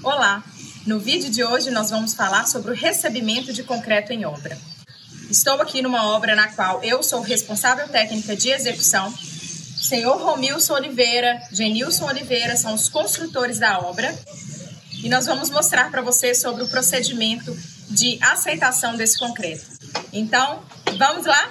Olá! No vídeo de hoje nós vamos falar sobre o recebimento de concreto em obra. Estou aqui numa obra na qual eu sou responsável técnica de execução. O senhor Romilson Oliveira, Genilson Oliveira são os construtores da obra. E nós vamos mostrar para vocês sobre o procedimento de aceitação desse concreto. Então, vamos lá?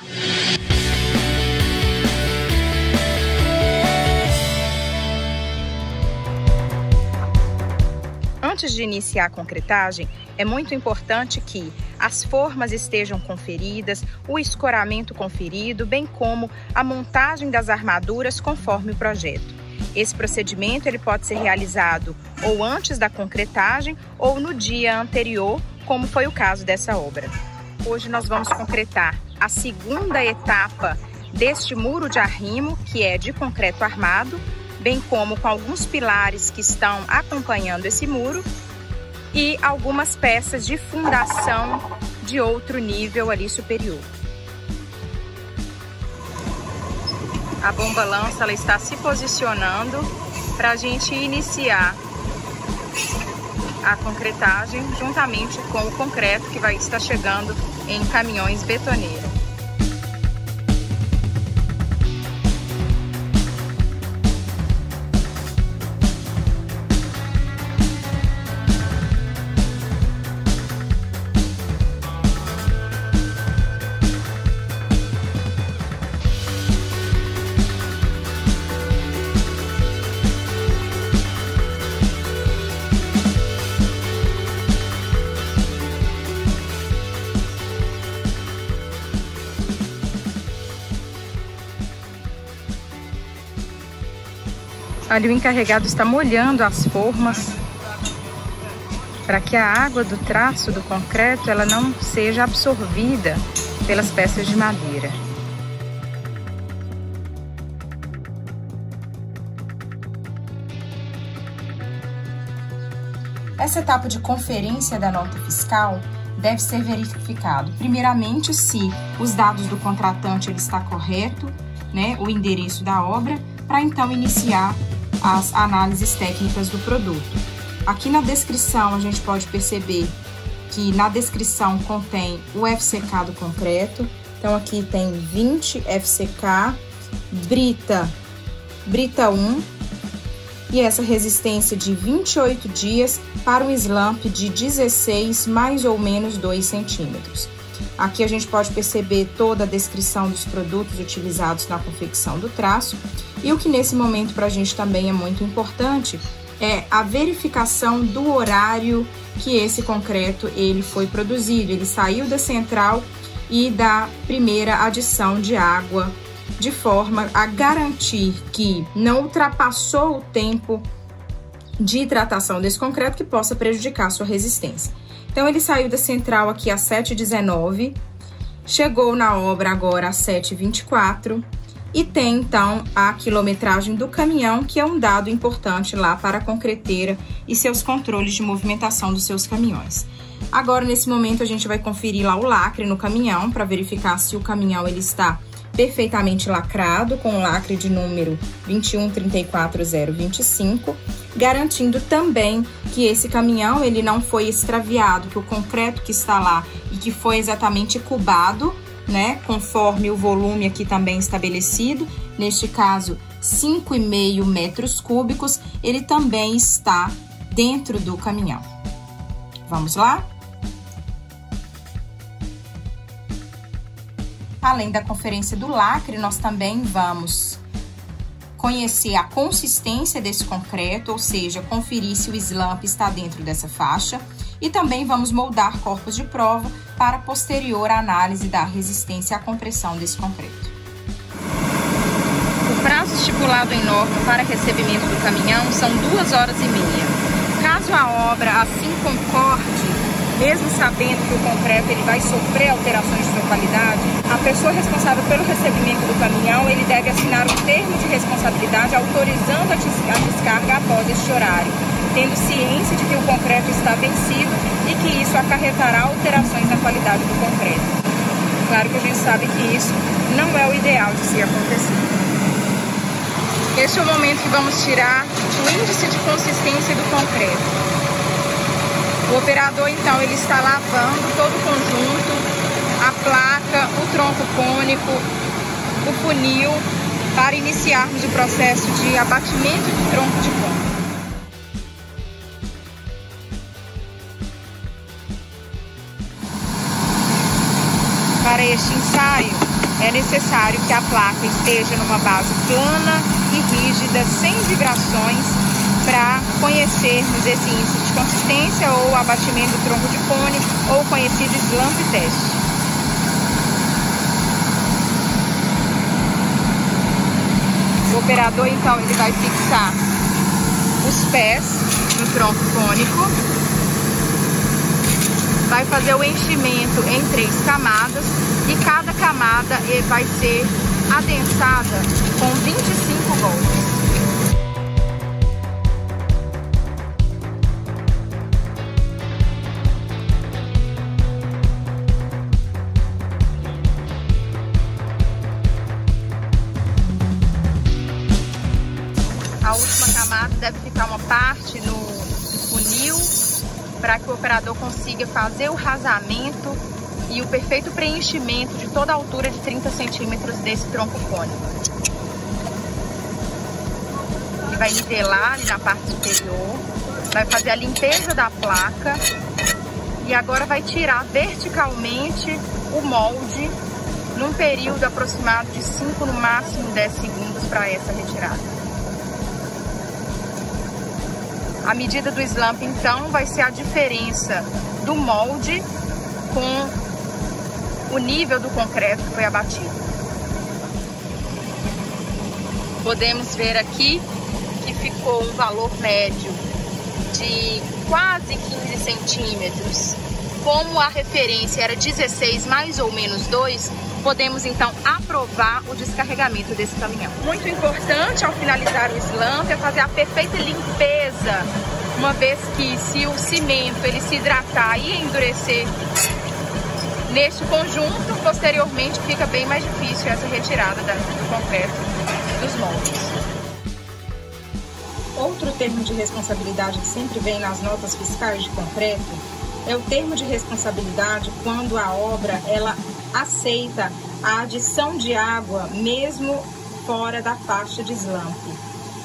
Antes de iniciar a concretagem, é muito importante que as formas estejam conferidas, o escoramento conferido, bem como a montagem das armaduras conforme o projeto. Esse procedimento ele pode ser realizado ou antes da concretagem ou no dia anterior, como foi o caso dessa obra. Hoje nós vamos concretar a segunda etapa deste muro de arrimo, que é de concreto armado, bem como com alguns pilares que estão acompanhando esse muro e algumas peças de fundação de outro nível ali superior. A bomba-lança ela está se posicionando para a gente iniciar a concretagem juntamente com o concreto que vai estar chegando em caminhões betoneiros. Ali o encarregado está molhando as formas para que a água do traço do concreto ela não seja absorvida pelas peças de madeira. Essa etapa de conferência da nota fiscal deve ser verificado, primeiramente, se os dados do contratante ele está correto, né, o endereço da obra, para então iniciar as análises técnicas do produto. Aqui na descrição a gente pode perceber que na descrição contém o FCK do concreto. Então aqui tem 20 FCK, brita 1 e essa resistência de 28 dias para um slump de 16 mais ou menos 2 centímetros. Aqui a gente pode perceber toda a descrição dos produtos utilizados na confecção do traço. E o que nesse momento para a gente também é muito importante é a verificação do horário que esse concreto ele foi produzido. Ele saiu da central e da primeira adição de água, de forma a garantir que não ultrapassou o tempo de hidratação desse concreto que possa prejudicar a sua resistência. Então, ele saiu da central aqui às 7h19, chegou na obra agora às 7h24 e tem, então, a quilometragem do caminhão, que é um dado importante lá para a concreteira e seus controles de movimentação dos seus caminhões. Agora, nesse momento, a gente vai conferir lá o lacre no caminhão para verificar se o caminhão ele está perfeitamente lacrado, com o lacre de número 2134025, garantindo também que esse caminhão ele não foi extraviado, que o concreto que está lá e que foi exatamente cubado, né, conforme o volume aqui também estabelecido, neste caso 5,5 metros cúbicos, ele também está dentro do caminhão. Vamos lá? Além da conferência do lacre, nós também vamos conhecer a consistência desse concreto, ou seja, conferir se o slump está dentro dessa faixa. E também vamos moldar corpos de prova para posterior análise da resistência à compressão desse concreto. O prazo estipulado em norma para recebimento do caminhão são 2h30. Caso a obra assim concorde, mesmo sabendo que o concreto ele vai sofrer alterações de sua qualidade, a pessoa responsável pelo recebimento do caminhão ele deve assinar um termo de responsabilidade autorizando a descarga após este horário, tendo ciência de que o concreto está vencido e que isso acarretará alterações na qualidade do concreto. Claro que a gente sabe que isso não é o ideal de se acontecer. Este é o momento que vamos tirar o índice de consistência do concreto. O operador, então, ele está lavando todo o conjunto, a placa, o tronco cônico, o funil, para iniciarmos o processo de abatimento do tronco de cônico. Para este ensaio, é necessário que a placa esteja numa base plana e rígida, sem vibrações, para conhecermos esse índice de consistência ou abatimento do tronco de cônico, ou conhecido slump test. O operador, então, ele vai fixar os pés no tronco cônico, vai fazer o enchimento em 3 camadas e cada camada vai ser adensada com 25 volts. A última camada deve ficar uma parte no funil para que o operador consiga fazer o rasamento e o perfeito preenchimento de toda a altura de 30 centímetros desse tronco cônico. Ele vai nivelar ali na parte superior, vai fazer a limpeza da placa e agora vai tirar verticalmente o molde num período aproximado de 5, no máximo 10 segundos para essa retirada. A medida do slump, então, vai ser a diferença do molde com o nível do concreto que foi abatido. Podemos ver aqui que ficou um valor médio de quase 15 centímetros. Como a referência era 16 mais ou menos 2, podemos então aprovar o descarregamento desse caminhão. Muito importante ao finalizar o slump é fazer a perfeita limpeza, uma vez que se o cimento ele se hidratar e endurecer neste conjunto, posteriormente fica bem mais difícil essa retirada do concreto dos moldes. Outro termo de responsabilidade que sempre vem nas notas fiscais de concreto é o termo de responsabilidade quando a obra ela aceita a adição de água mesmo fora da faixa de slump.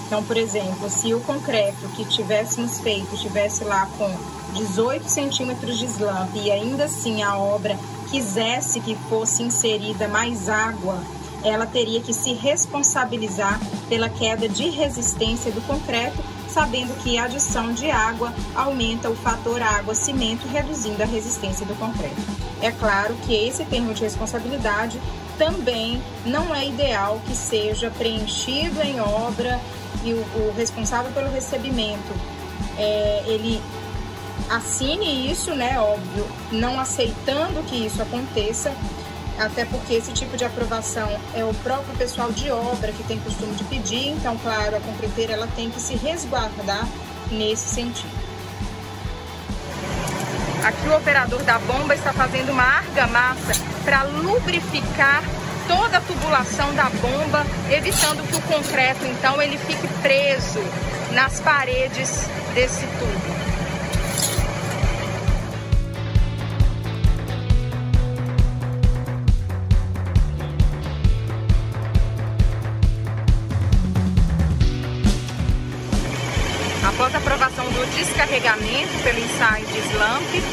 Então, por exemplo, se o concreto que tivéssemos feito estivesse lá com 18 centímetros de slump e ainda assim a obra quisesse que fosse inserida mais água, ela teria que se responsabilizar pela queda de resistência do concreto, sabendo que a adição de água aumenta o fator água-cimento, reduzindo a resistência do concreto. É claro que esse termo de responsabilidade também não é ideal que seja preenchido em obra e o responsável pelo recebimento, ele assine isso, né, óbvio, não aceitando que isso aconteça, até porque esse tipo de aprovação é o próprio pessoal de obra que tem costume de pedir, então, claro, a concreteira ela tem que se resguardar nesse sentido. Aqui o operador da bomba está fazendo uma argamassa para lubrificar toda a tubulação da bomba, evitando que o concreto, então, ele fique preso nas paredes desse tubo. Após a aprovação do descarregamento pelo ensaio de slump,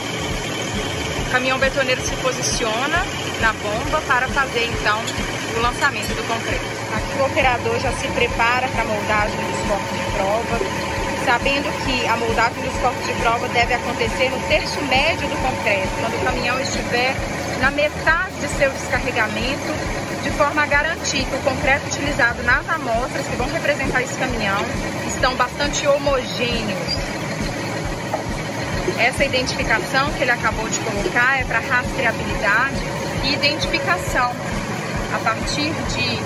o caminhão betoneiro se posiciona na bomba para fazer então o lançamento do concreto. Aqui o operador já se prepara para a moldagem dos corpos de prova, sabendo que a moldagem dos corpos de prova deve acontecer no terço médio do concreto, quando o caminhão estiver na metade de seu descarregamento, de forma a garantir que o concreto utilizado nas amostras que vão representar esse caminhão estão bastante homogêneos. Essa identificação que ele acabou de colocar é para rastreabilidade e identificação. A partir de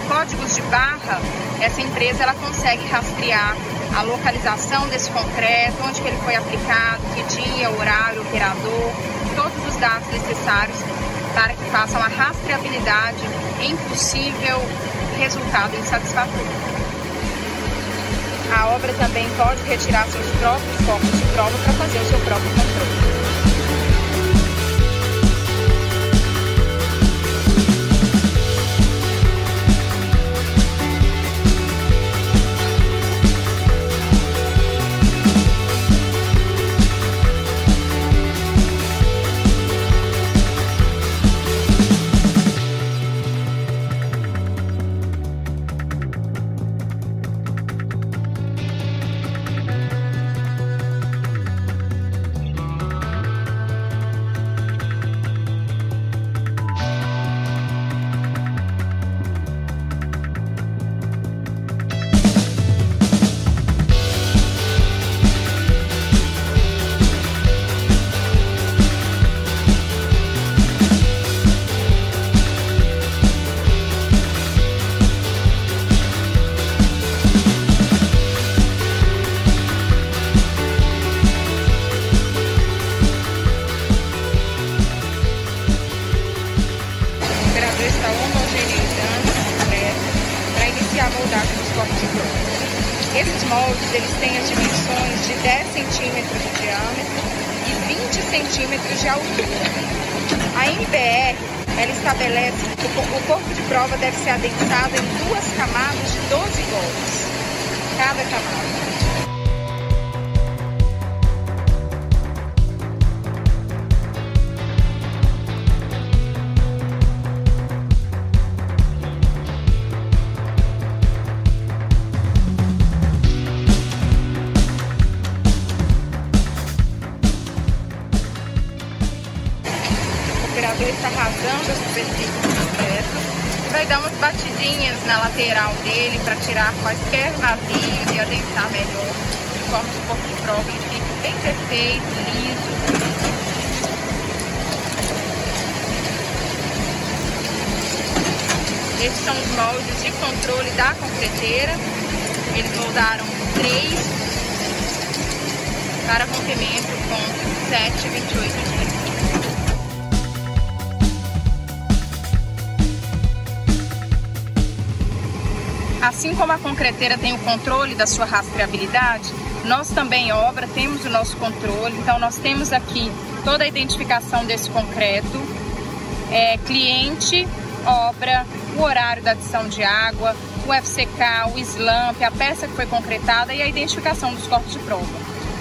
códigos de barra, essa empresa ela consegue rastrear a localização desse concreto, onde que ele foi aplicado, que dia, horário, operador, todos os dados necessários para que façam a rastreabilidade em possível resultado insatisfatório. A obra também pode retirar seus próprios corpos de prova para fazer o seu próprio concreto. centímetros de diâmetro e 20 centímetros de altura. A NBR, ela estabelece que o corpo de prova deve ser adensado em 2 camadas de 12 golpes, cada camada. O operador está rasando a superfície do concreto, vai dar umas batidinhas na lateral dele para tirar quaisquer vazios e adensar melhor, de forma que o corpo de prova ele fique bem perfeito, liso. Esses são os moldes de controle da concreteira. Eles moldaram 3 para rompimento com 7,28 dias. Assim como a concreteira tem o controle da sua rastreabilidade, nós também, obra, temos o nosso controle. Então, nós temos aqui toda a identificação desse concreto, cliente, obra, o horário da adição de água, o FCK, o slump, a peça que foi concretada e a identificação dos corpos de prova.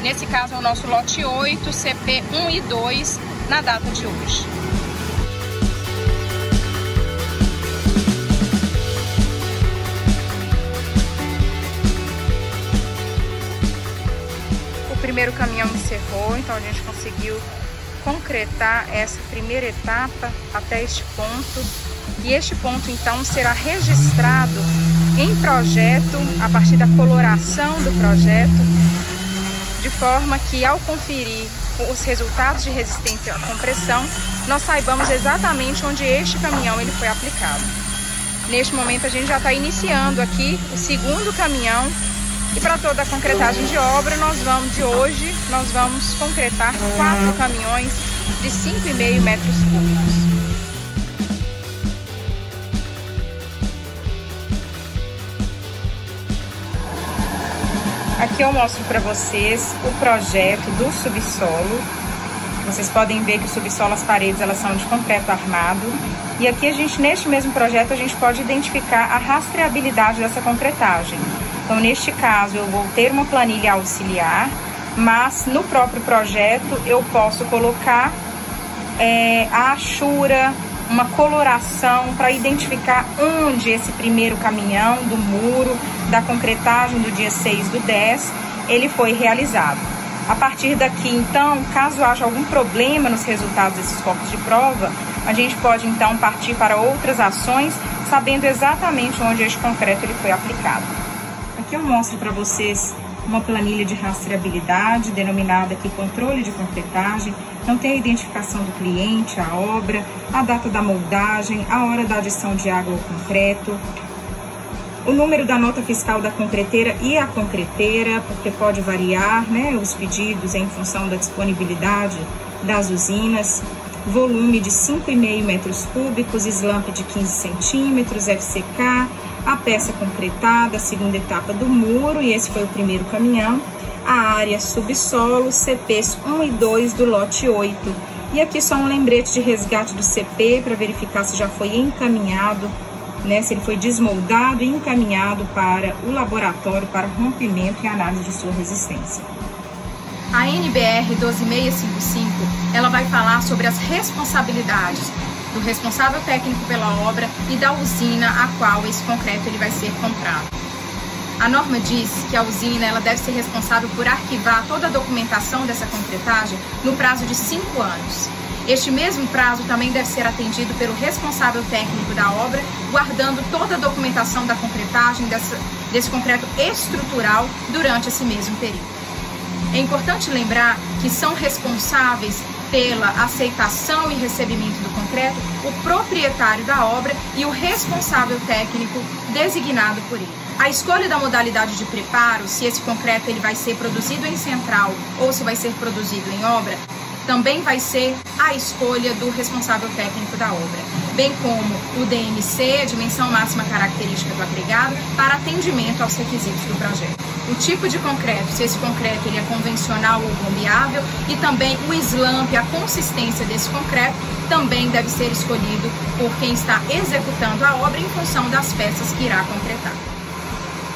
Nesse caso, é o nosso lote 8, CP 1 e 2, na data de hoje. O primeiro caminhão encerrou, então a gente conseguiu concretar essa primeira etapa até este ponto. E este ponto, então, será registrado em projeto, a partir da coloração do projeto, de forma que, ao conferir os resultados de resistência à compressão, nós saibamos exatamente onde este caminhão ele foi aplicado. Neste momento, a gente já está iniciando aqui o segundo caminhão. E para toda a concretagem de obra, nós vamos concretar 4 caminhões de 5,5 metros cúbicos. Aqui eu mostro para vocês o projeto do subsolo. Vocês podem ver que o subsolo, as paredes, elas são de concreto armado. E aqui neste mesmo projeto, a gente pode identificar a rastreabilidade dessa concretagem. Então, neste caso, eu vou ter uma planilha auxiliar, mas no próprio projeto eu posso colocar a achura, uma coloração para identificar onde esse primeiro caminhão do muro da concretagem do dia 6/10 ele foi realizado. A partir daqui, então, caso haja algum problema nos resultados desses corpos de prova, a gente pode então partir para outras ações, sabendo exatamente onde este concreto ele foi aplicado. Aqui eu mostro para vocês uma planilha de rastreabilidade, denominada aqui controle de concretagem. Então tem a identificação do cliente, a obra, a data da moldagem, a hora da adição de água ao concreto, o número da nota fiscal da concreteira e a concreteira, porque pode variar, né, os pedidos em função da disponibilidade das usinas, volume de 5,5 metros cúbicos, slump de 15 centímetros, FCK, a peça concretada, a segunda etapa do muro, e esse foi o primeiro caminhão, a área subsolo, CPs 1 e 2 do lote 8. E aqui só um lembrete de resgate do CP para verificar se já foi encaminhado, né, se ele foi desmoldado e encaminhado para o laboratório para rompimento e análise de sua resistência. A NBR 12655, ela vai falar sobre as responsabilidades do responsável técnico pela obra e da usina a qual esse concreto ele vai ser comprado. A norma diz que a usina ela deve ser responsável por arquivar toda a documentação dessa concretagem no prazo de 5 anos. Este mesmo prazo também deve ser atendido pelo responsável técnico da obra, guardando toda a documentação da concretagem desse concreto estrutural durante esse mesmo período. É importante lembrar que são responsáveis pela aceitação e recebimento do concreto o proprietário da obra e o responsável técnico designado por ele. A escolha da modalidade de preparo, se esse concreto ele vai ser produzido em central ou se vai ser produzido em obra, também vai ser a escolha do responsável técnico da obra. bem como o DMC, a dimensão máxima característica do agregado, para atendimento aos requisitos do projeto. O tipo de concreto, se esse concreto ele é convencional ou bombeável, e também o slump, a consistência desse concreto, também deve ser escolhido por quem está executando a obra em função das peças que irá concretar.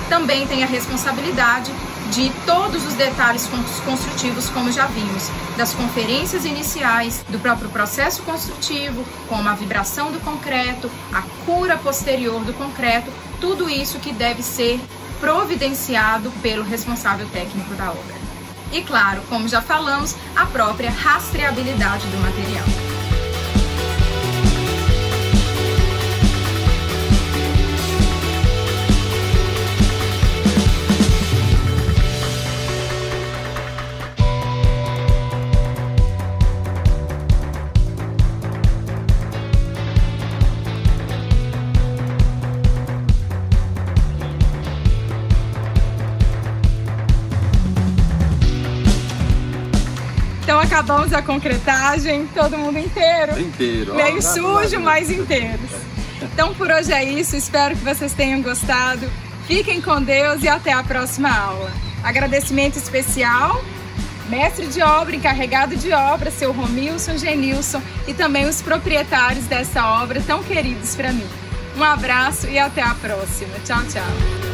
Também tem a responsabilidade de todos os detalhes construtivos, como já vimos, das conferências iniciais, do próprio processo construtivo, como a vibração do concreto, a cura posterior do concreto, tudo isso que deve ser providenciado pelo responsável técnico da obra. E claro, como já falamos, a própria rastreabilidade do material. Então acabamos a concretagem, todo mundo inteiro. Meio sujo, mas inteiros. Então por hoje é isso, espero que vocês tenham gostado. Fiquem com Deus e até a próxima aula. Agradecimento especial, mestre de obra, encarregado de obra, seu Romilson Genilson, e também os proprietários dessa obra tão queridos para mim. Um abraço e até a próxima. Tchau, tchau.